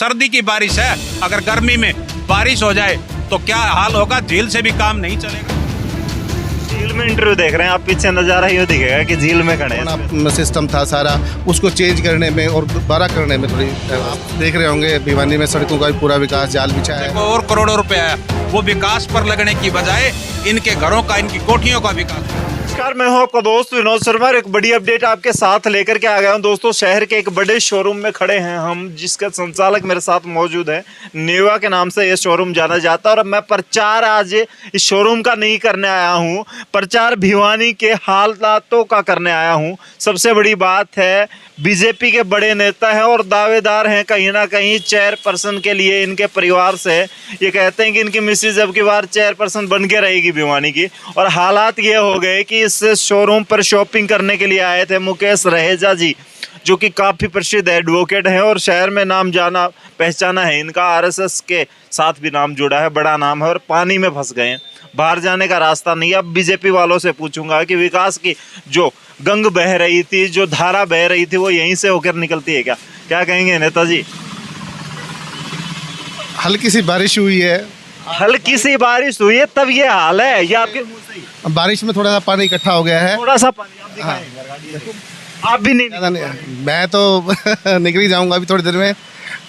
सर्दी की बारिश है, अगर गर्मी में बारिश हो जाए तो क्या हाल होगा, झील से भी काम नहीं चलेगा। झील में इंटरव्यू देख रहे हैं आप, पीछे नज़ारा ये दिखेगा कि झील में खड़े हैं। सिस्टम था सारा, उसको चेंज करने में और दोबारा करने में थोड़ी देख रहे होंगे। भिवानी में सड़कों का भी पूरा विकास जाल बिछा है और करोड़ों रुपए आया, वो विकास पर लगने की बजाय इनके घरों का, इनकी कोठियों का विकास। नमस्कार, मैं हूं आपका दोस्त विनोद शर्मा। एक बड़ी अपडेट आपके साथ लेकर के आ गया हूं दोस्तों। शहर के एक बड़े शोरूम में खड़े हैं हम, जिसका संचालक मेरे साथ मौजूद है। नेवा के नाम से ये शोरूम जाना जाता है और मैं प्रचार आज इस शोरूम का नहीं करने आया हूं, प्रचार भिवानी के हालातों का करने आया हूं। सबसे बड़ी बात है, बीजेपी के बड़े नेता हैं और दावेदार हैं कहीं ना कहीं चेयरपर्सन के लिए। इनके परिवार से ये कहते हैं कि इनकी मिसेज अब की बार चेयरपर्सन बन के रहेगी भिवानी की। और हालात ये हो गए कि इस शोरूम पर शॉपिंग करने के लिए आए थे मुकेश रहेजा जी, जो कि काफ़ी प्रसिद्ध एडवोकेट हैं और शहर में नाम जाना पहचाना है इनका। आरएसएस के साथ भी नाम जुड़ा है, बड़ा नाम है, और पानी में फंस गए हैं, बाहर जाने का रास्ता नहीं है। अब बीजेपी वालों से पूछूंगा कि विकास की जो गंग बह रही थी, जो धारा बह रही थी, वो यहीं से होकर निकलती है क्या? क्या कहेंगे नेताजी? हल्की सी बारिश हुई है, हल्की सी बारिश हुई है तब ये हाल है। ये आपके मुंह से ही बारिश में थोड़ा सा पानी इकट्ठा हो गया है। थोड़ा सा पानी आप दिखाएं। आप भी नहीं ज़्यादा नहीं, मैं तो निकल ही जाऊंगा अभी थोड़ी देर में।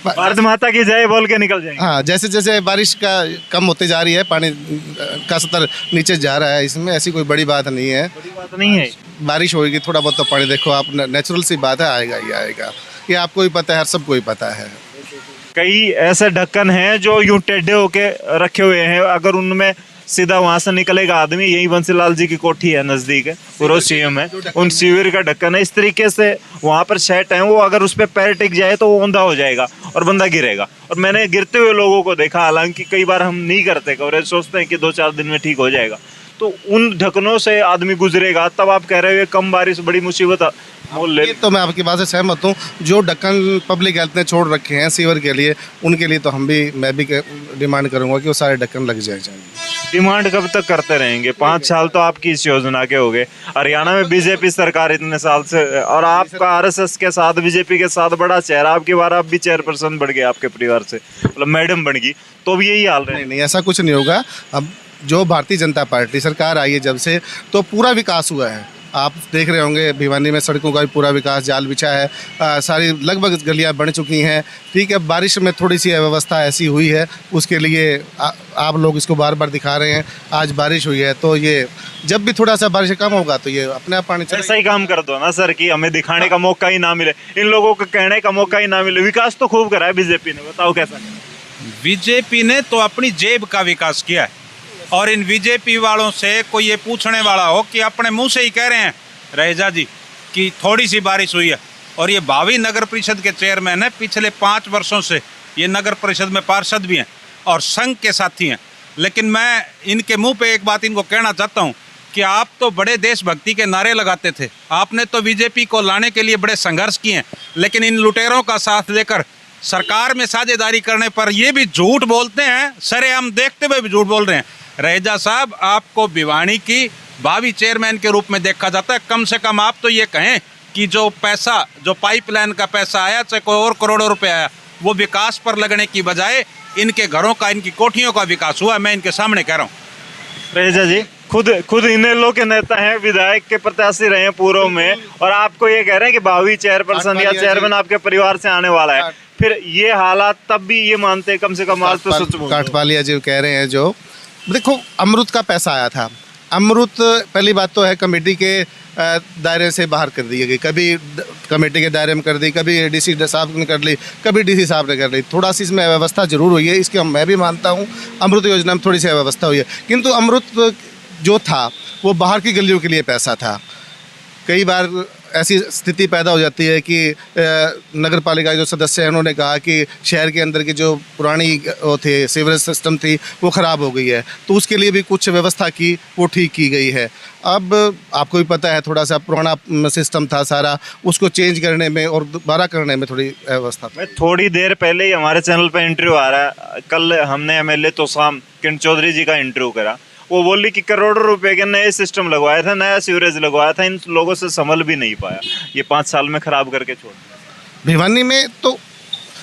भारत माता की जय बोल के निकल जाएंगे। हाँ, जैसे जैसे बारिश का कम होती जा रही है, पानी का स्तर नीचे जा रहा है, इसमें ऐसी कोई बड़ी बात नहीं है। बड़ी बात नहीं है। बारिश होगी, थोड़ा बहुत तो पानी, देखो आप, नेचुरल सी बात है, आएगा ही आएगा। ये आपको भी पता है, सबको ही पता है। कई ऐसे ढक्कन हैं जो यूं टेढ़े होके रखे हुए हैं, अगर उनमें सीधा वहां से निकलेगा आदमी। यही बंसीलाल जी की कोठी है, नजदीक है, पूरा सीएम है, उन सीवर का ढक्कन है। इस तरीके से वहां पर सेट है, वो अगर उस पर पैर टिक जाए तो वो औंधा हो जाएगा और बंदा गिरेगा। और मैंने गिरते हुए लोगों को देखा, हालांकि कई बार हम नहीं करते कवरेज, सोचते हैं कि 2-4 दिन में ठीक हो जाएगा, तो उन ढक्कनों से आदमी गुजरेगा। तब आप कह रहे हो कम बारिश बड़ी मुसीबत मोल ले। तो मैं आपकी बात से सहमत हूँ। जो ढक्कन पब्लिक हेल्थ ने छोड़ रखे हैं सीवर के लिए, उनके लिए तो मैं भी डिमांड करूंगा कि वो सारे ढक्कन लग जाए चाहिए। डिमांड कब तक करते रहेंगे? 5 साल तो आपकी इस योजना के हो गए। हरियाणा में बीजेपी सरकार इतने साल से, और आपका आरएसएस के साथ, बीजेपी के साथ बड़ा चेहरा। आपकी बार आप भी चेयरपर्सन बढ़ गए, आपके परिवार से मतलब मैडम बन गई, तो भी यही हाल रहे। नहीं, ऐसा कुछ नहीं होगा। अब जो भारतीय जनता पार्टी सरकार आई है जब से, तो पूरा विकास हुआ है। आप देख रहे होंगे भिवानी में सड़कों का भी पूरा विकास जाल बिछा है। सारी लगभग गलियां बन चुकी हैं। ठीक है, बारिश में थोड़ी सी अव्यवस्था ऐसी हुई है, उसके लिए आप लोग इसको बार बार दिखा रहे हैं। आज बारिश हुई है, तो ये जब भी थोड़ा सा बारिश कम होगा तो ये अपने आप पानी ऐसा ही काम कर दो ना सर, कि हमें दिखाने का मौका ही ना मिले, इन लोगों को कहने का मौका ही ना मिले। विकास तो खूब करा है बीजेपी ने, बताओ कैसा? बीजेपी ने तो अपनी जेब का विकास किया है, और इन बीजेपी वालों से कोई ये पूछने वाला हो कि अपने मुंह से ही कह रहे हैं रहेजा जी कि थोड़ी सी बारिश हुई है। और ये भावी नगर परिषद के चेयरमैन है, पिछले 5 वर्षों से ये नगर परिषद में पार्षद भी हैं और संघ के साथी हैं। लेकिन मैं इनके मुंह पे एक बात इनको कहना चाहता हूँ कि आप तो बड़े देशभक्ति के नारे लगाते थे, आपने तो बीजेपी को लाने के लिए बड़े संघर्ष किए हैं, लेकिन इन लुटेरों का साथ लेकर सरकार में साझेदारी करने पर ये भी झूठ बोलते हैं, सरेआम देखते हुए भी झूठ बोल रहे हैं। रहेजा साहब, आपको भिवानी की भावी चेयरमैन के रूप में देखा जाता है। कम से कम आप तो ये कहें कि जो पैसा, जो पाइपलाइन का पैसा आया, चाहे कोई और करोड़ों रुपए आया, वो विकास पर लगने की बजाय इनके घरों का, इनकी कोठियों का विकास हुआ। मैं इनके सामने कह रहा हूँ। रहेजा जी खुद इनेलो के नेता हैं, विधायक के प्रत्याशी रहे हैं पूर्व में, और आपको ये कह रहे हैं कि भावी चेयरपर्सन या चेयरमैन आपके परिवार से आने वाला है। फिर ये हालात तब भी ये मानते, कम से कम आज तो सच बोल। काठपालिया जी कह रहे हैं, जो देखो अमृत का पैसा आया था। अमृत पहली बात तो है कमेटी के दायरे से बाहर कर दी गई, कभी कमेटी के दायरे में कर दी, कभी एडीसी साहब ने कर ली, कभी डीसी साहब ने कर ली। थोड़ा सी इसमें अव्यवस्था जरूर हुई है, इसकी मैं भी मानता हूँ। अमृत योजना में थोड़ी सी अव्यवस्था हुई है, किंतु अमृत जो था वो बाहर की गलियों के लिए पैसा था। कई बार ऐसी स्थिति पैदा हो जाती है कि नगर पालिका जो सदस्य हैं उन्होंने कहा कि शहर के अंदर की जो पुरानी वो थे सीवरेज सिस्टम थी वो ख़राब हो गई है, तो उसके लिए भी कुछ व्यवस्था की, वो ठीक की गई है। अब आपको भी पता है, थोड़ा सा पुराना सिस्टम था सारा, उसको चेंज करने में और दोबारा करने में थोड़ी व्यवस्था। मैं थोड़ी देर पहले ही हमारे चैनल पर इंटरव्यू आ रहा है, कल हमने एमएलए तोसाम किरण चौधरी जी का इंटरव्यू करा। वो बोली कि करोड़ों रुपए के नए सिस्टम लगवाया था, नया सीवरेज लगवाया था, इन लोगों से संभल भी नहीं पाया, ये 5 साल में खराब करके छोड़ दिया। भिवानी में तो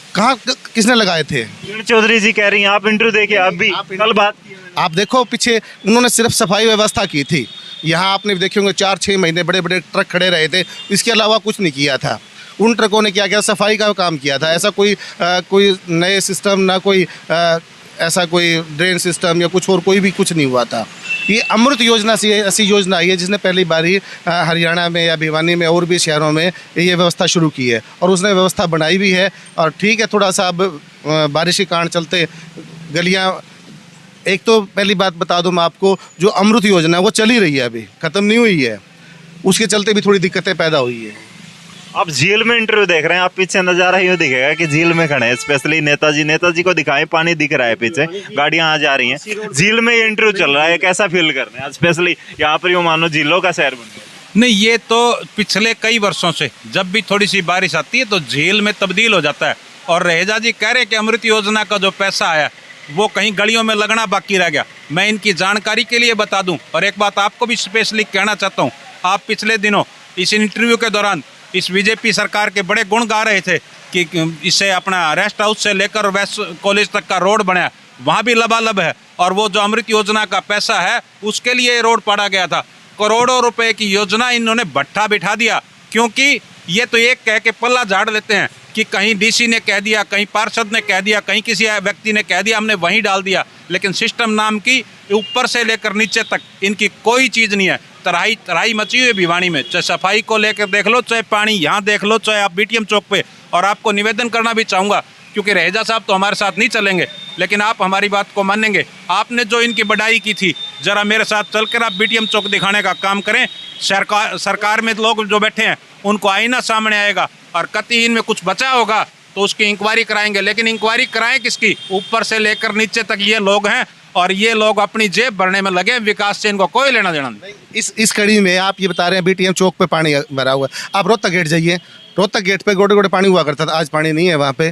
कहाँ किसने लगाए थे? किरण चौधरी जी कह रही हैं, आप इंटरव्यू देके आप भी कल बात की है। आप देखो पीछे उन्होंने सिर्फ सफाई व्यवस्था की थी। यहाँ आपने देखे होंगे 4-6 महीने बड़े बड़े ट्रक खड़े रहे थे, इसके अलावा कुछ नहीं किया था। उन ट्रकों ने क्या किया? सफाई का काम किया था। ऐसा कोई नए सिस्टम ना कोई ऐसा कोई ड्रेन सिस्टम या कुछ और कोई भी कुछ नहीं हुआ था। ये अमृत योजना सी ऐसी योजना आई है जिसने पहली बारी हरियाणा में या भिवानी में और भी शहरों में ये व्यवस्था शुरू की है और उसने व्यवस्था बनाई भी है। और ठीक है, थोड़ा सा अब बारिश के कारण चलते गलियाँ, एक तो पहली बात बता दूं मैं आपको, जो अमृत योजना है वो चल ही रही है, अभी ख़त्म नहीं हुई है, उसके चलते भी थोड़ी दिक्कतें पैदा हुई है। आप झील में इंटरव्यू देख रहे हैं, आप पीछे नजारा यूँ दिखेगा कि झील में खड़े हैं, स्पेशली नेताजी को दिखाएं, पानी दिख रहा है, पीछे गाड़ियां आ जा रही हैं, झील में ये इंटरव्यू चल रहा है। कैसा फील कर रहे हैं? स्पेशली यहाँ पर यूँ मानो झीलों का शहर बन गया। नहीं, ये तो पिछले कई वर्षों से जब भी थोड़ी सी बारिश आती है तो झील में तब्दील हो जाता है। और रहेजा जी कह रहे हैं कि अमृत योजना का जो पैसा आया वो कहीं गलियों में लगना बाकी रह गया। मैं इनकी जानकारी के लिए बता दूं और एक बात आपको भी स्पेशली कहना चाहता हूं, आप पिछले दिनों इस इंटरव्यू के दौरान इस बीजेपी सरकार के बड़े गुण गा रहे थे कि इससे अपना रेस्ट हाउस से लेकर वेस्ट कॉलेज तक का रोड बना, वहाँ भी लबालब है। और वो जो अमृत योजना का पैसा है उसके लिए ये रोड पड़ा गया था। करोड़ों रुपए की योजना इन्होंने भट्ठा बिठा दिया, क्योंकि ये तो एक कह के पल्ला झाड़ लेते हैं कि कहीं डीसी ने कह दिया, कहीं पार्षद ने कह दिया, कहीं किसी व्यक्ति ने कह दिया, हमने वहीं डाल दिया। लेकिन सिस्टम नाम की ऊपर से लेकर नीचे तक इनकी कोई चीज़ नहीं है। तराई मची हुई है भिवानी में, चाहे सफाई को लेकर देख लो, चाहे पानी यहाँ देख लो, चाहे आप बीटीएम चौक पे। और आपको निवेदन करना भी चाहूँगा, क्योंकि रहेजा साहब तो हमारे साथ नहीं चलेंगे, लेकिन आप हमारी बात को मानेंगे। आपने जो इनकी बढ़ाई की थी, ज़रा मेरे साथ चलकर आप बीटीएम चौक दिखाने का काम करें। सरकार में लोग जो बैठे हैं उनको आईना सामने आएगा और कतई इनमें कुछ बचा होगा तो उसकी इंक्वायरी कराएंगे। लेकिन इंक्वायरी कराएं किसकी? ऊपर से लेकर नीचे तक ये लोग हैं और ये लोग अपनी जेब भरने में लगे, विकास से इनको कोई लेना देना नहीं। इस कड़ी में आप ये बता रहे हैं बीटीएम चौक पे पानी भरा हुआ है। आप रोहतक गेट जाइए, रोहतक गेट पे गोटे गोटे पानी हुआ करता था, आज पानी नहीं है वहाँ पे।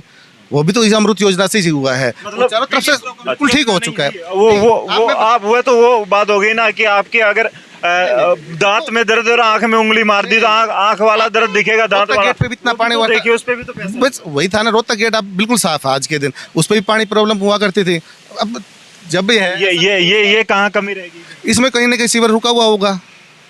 वो भी तो इस अमृत योजना से ही हुआ है, मतलब चारों तरफ से बिल्कुल ठीक हो चुका है। वो बात हो गई ना कि आपके अगर दांत में दर्द और आंख में उंगली मार दी तो आंख वाला दर्द दिखेगा, दांत वाला। गेट पे भी इतना पानी हुआ, देखिए उस पे भी तो पैसा। बस वही था ना, रोहतक गेट आप बिल्कुल साफ है आज के दिन, उस पर भी पानी प्रॉब्लम हुआ करती थी। अब जब भी है ये कहाँ कमी रहेगी? इसमें कहीं ना कहीं सीवर रुका हुआ होगा।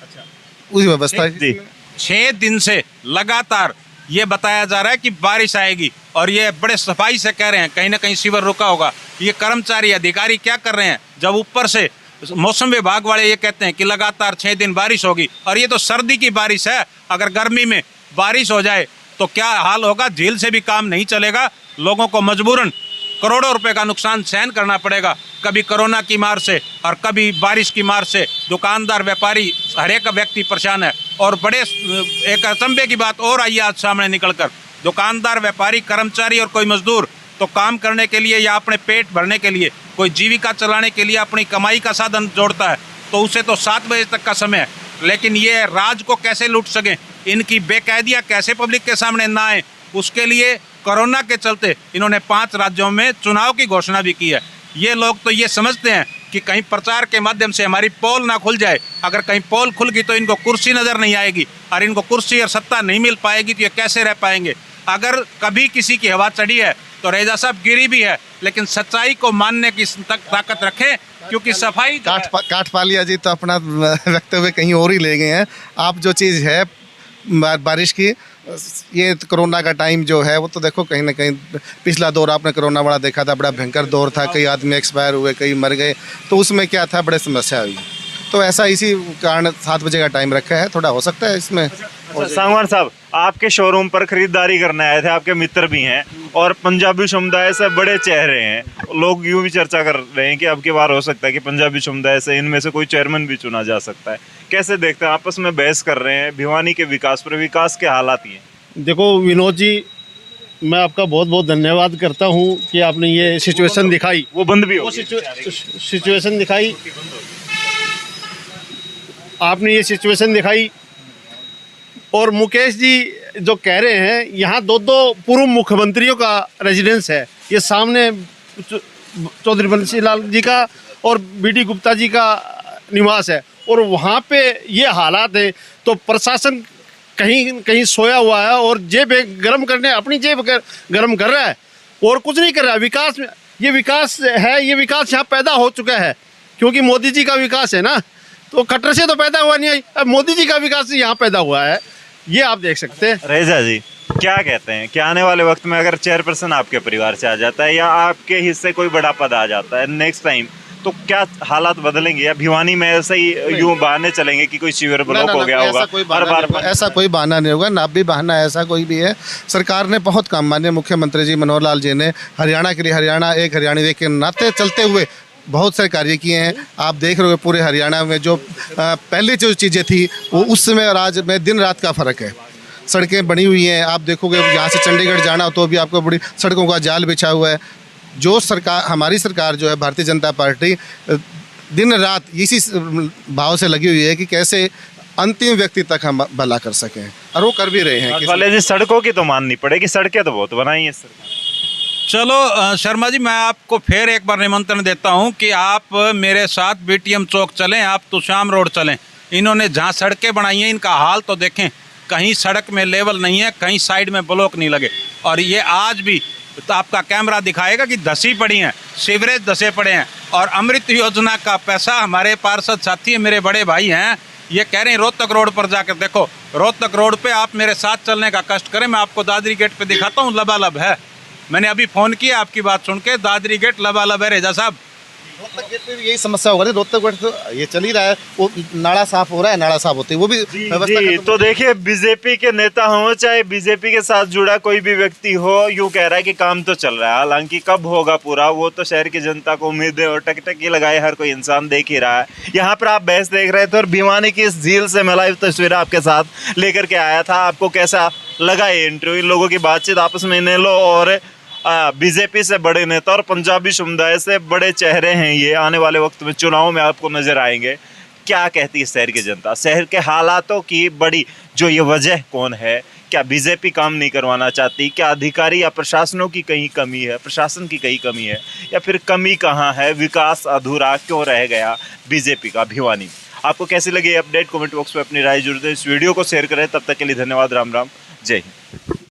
अच्छा, उसी व्यवस्था जी। 6 दिन से लगातार ये बताया जा रहा है कि बारिश आएगी और ये बड़े सफाई से कह रहे हैं कहीं ना कहीं सीवर रुका होगा। ये कर्मचारी अधिकारी क्या कर रहे हैं, जब ऊपर से मौसम विभाग वाले ये कहते हैं कि लगातार 6 दिन बारिश होगी, और ये तो सर्दी की बारिश है। अगर गर्मी में बारिश हो जाए तो क्या हाल होगा? झील से भी काम नहीं चलेगा, लोगों को मजबूरन करोड़ों रुपए का नुकसान सहन करना पड़ेगा, कभी कोरोना की मार से और कभी बारिश की मार से। दुकानदार, व्यापारी, हर एक व्यक्ति परेशान है। और बड़े एक अचंभे की बात और आई आज सामने निकलकर, दुकानदार, व्यापारी, कर्मचारी और कोई मजदूर तो काम करने के लिए या अपने पेट भरने के लिए, कोई जीविका चलाने के लिए अपनी कमाई का साधन जोड़ता है, तो उसे तो 7 बजे तक का समय है। लेकिन ये राज को कैसे लूट सकें, इनकी बेकायदियाँ कैसे पब्लिक के सामने ना आए, उसके लिए कोरोना के चलते इन्होंने 5 राज्यों में चुनाव की घोषणा भी की है। ये लोग तो ये समझते हैं कि कहीं प्रचार के माध्यम से हमारी पोल ना खुल जाए। अगर कहीं पोल खुल गई तो इनको कुर्सी नज़र नहीं आएगी, और इनको कुर्सी और सत्ता नहीं मिल पाएगी तो ये कैसे रह पाएंगे। अगर कभी किसी की हवा चढ़ी है तो रहेजा साहब गिरी भी है, लेकिन सच्चाई को मानने की ताकत रखें, क्योंकि सफाई काट पा लिया जी तो अपना वक्तव्य कहीं और ही ले गए हैं। आप जो चीज़ है बारिश की, ये कोरोना का टाइम जो है वो तो देखो कहीं ना कहीं पिछला दौर आपने कोरोना वाला देखा था, बड़ा भयंकर दौर था, कई आदमी एक्सपायर हुए, कई मर गए, तो उसमें क्या था, बड़े समस्या हुई। तो ऐसा इसी कारण 7 बजे का टाइम रखा है, थोड़ा हो सकता है इसमें। सांगवान साहब, आपके शोरूम पर खरीदारी करने आए थे, आपके मित्र भी हैं और पंजाबी समुदाय से बड़े चेहरे हैं। लोग यूँ भी चर्चा कर रहे हैं कि अब की बार हो सकता है कि पंजाबी समुदाय से इनमें से कोई चेयरमैन भी चुना जा सकता है। कैसे देखते हैं? आपस में बहस कर रहे हैं भिवानी के विकास पर, विकास के हालात ही हैं। देखो विनोद जी, मैं आपका बहुत बहुत धन्यवाद करता हूं कि आपने ये सिचुएशन दिखाई, वो बंद भी हो वो सिचुएशन दिखाई, आपने ये सिचुएशन दिखाई। और मुकेश जी जो कह रहे हैं, यहाँ 2 पूर्व मुख्यमंत्रियों का रेजिडेंस है, ये सामने चौधरी बंसीलाल जी का और बीडी गुप्ता जी का निवास है, और वहाँ पे ये हालात है। तो प्रशासन कहीं कहीं सोया हुआ है और जेब गर्म करने, अपनी जेब गर्म कर रहा है। और कुछ नहीं कर रहा। विकास में ये विकास है, ये विकास यहाँ पैदा हो चुका है क्योंकि मोदी जी का विकास है ना। तो खट्टर से तो पैदा हुआ नहीं है, अब मोदी जी का विकास यहाँ पैदा हुआ है, ये आप देख सकते हैं। रईजा जी क्या कहते हैं कि आने वाले वक्त में अगर चेयरपर्सन आपके परिवार से आ जाता है या आपके हिस्से कोई बड़ा पद आ जाता है नेक्स्ट टाइम, तो क्या हालात बदलेंगे या भिवानी में ऐसे ही यूं बहाने चलेंगे कि कोई शिविर ब्लॉक हो गया होगा? ऐसा कोई बहाना नहीं होगा, ना भी बहाना ऐसा कोई भी है। सरकार ने बहुत काम, माननीय मुख्यमंत्री जी मनोहर लाल जी ने हरियाणा के लिए, हरियाणा एक हरियाणवी के नाते चलते हुए बहुत सारे कार्य किए हैं। आप देख रहे हो पूरे हरियाणा में जो पहले जो चीज़ें थी वो उस समय और आज में दिन रात का फ़र्क है। सड़कें बनी हुई हैं, आप देखोगे यहाँ से चंडीगढ़ जाना हो तो भी आपको बड़ी सड़कों का जाल बिछा हुआ है। जो सरकार, हमारी सरकार जो है भारतीय जनता पार्टी, दिन रात इसी भाव से लगी हुई है कि कैसे अंतिम व्यक्ति तक हम भला कर सकें, और वो कर भी रहे हैं। वाले जी सड़कों की तो माननी पड़ेगी, सड़कें तो बहुत बनाई है सरकार। चलो शर्मा जी, मैं आपको फिर एक बार निमंत्रण देता हूं कि आप मेरे साथ बीटीएम चौक चलें, आप तुशाम रोड चलें। इन्होंने जहां सड़कें बनाई हैं इनका हाल तो देखें, कहीं सड़क में लेवल नहीं है, कहीं साइड में ब्लॉक नहीं लगे। और ये आज भी तो आपका कैमरा दिखाएगा कि धसी पड़ी हैं, सीवरेज धसे पड़े हैं। और अमृत योजना का पैसा, हमारे पार्षद साथी है, मेरे बड़े भाई हैं, ये कह रहे हैं रोहतक रोड पर जाकर देखो। रोहतक रोड पे आप मेरे साथ चलने का कष्ट करें, मैं आपको दादरी गेट पे दिखाता हूँ, लबालब है। मैंने अभी फ़ोन किया आपकी बात सुन के, दादरी गेट लबालब है रेजा साहब। रोहतक गेट पे भी यही समस्या होगा। रोहतक गेट तो ये चल ही रहा है, वो नाला साफ हो रहा है, नाला साफ होते ही वो भी व्यवस्था जी। तो देखिए बीजेपी के नेता हो चाहे बीजेपी के साथ जुड़ा कोई भी व्यक्ति हो, यूं कह रहा है कि काम तो चल रहा है। हालांकि कब होगा पूरा वो तो शहर की जनता को उम्मीदें और टकटकी लगाए हर कोई इंसान देख ही रहा है। यहाँ पर आप बहस देख रहे थे और भिवानी की इस झील से मैं लाइव तस्वीर आपके साथ लेकर के आया था। आपको कैसा लगा ये इंटरव्यू? इन लोगों की बातचीत आपस में इन्हें लो, और बीजेपी से बड़े नेता और पंजाबी समुदाय से बड़े चेहरे हैं ये, आने वाले वक्त में चुनाव में आपको नजर आएंगे। क्या कहती है शहर की जनता, शहर के हालातों की बड़ी जो ये वजह कौन है? क्या बीजेपी काम नहीं करवाना चाहती? क्या अधिकारी या प्रशासनों की कहीं कमी है, प्रशासन की कहीं कमी है, या फिर कमी कहाँ है? विकास अधूरा क्यों रह गया बीजेपी का भिवानी? आपको कैसी लगी अपडेट? कमेंट बॉक्स में अपनी राय जरूर दें, इस वीडियो को शेयर करें। तब तक के लिए धन्यवाद, राम राम, जय हिंद।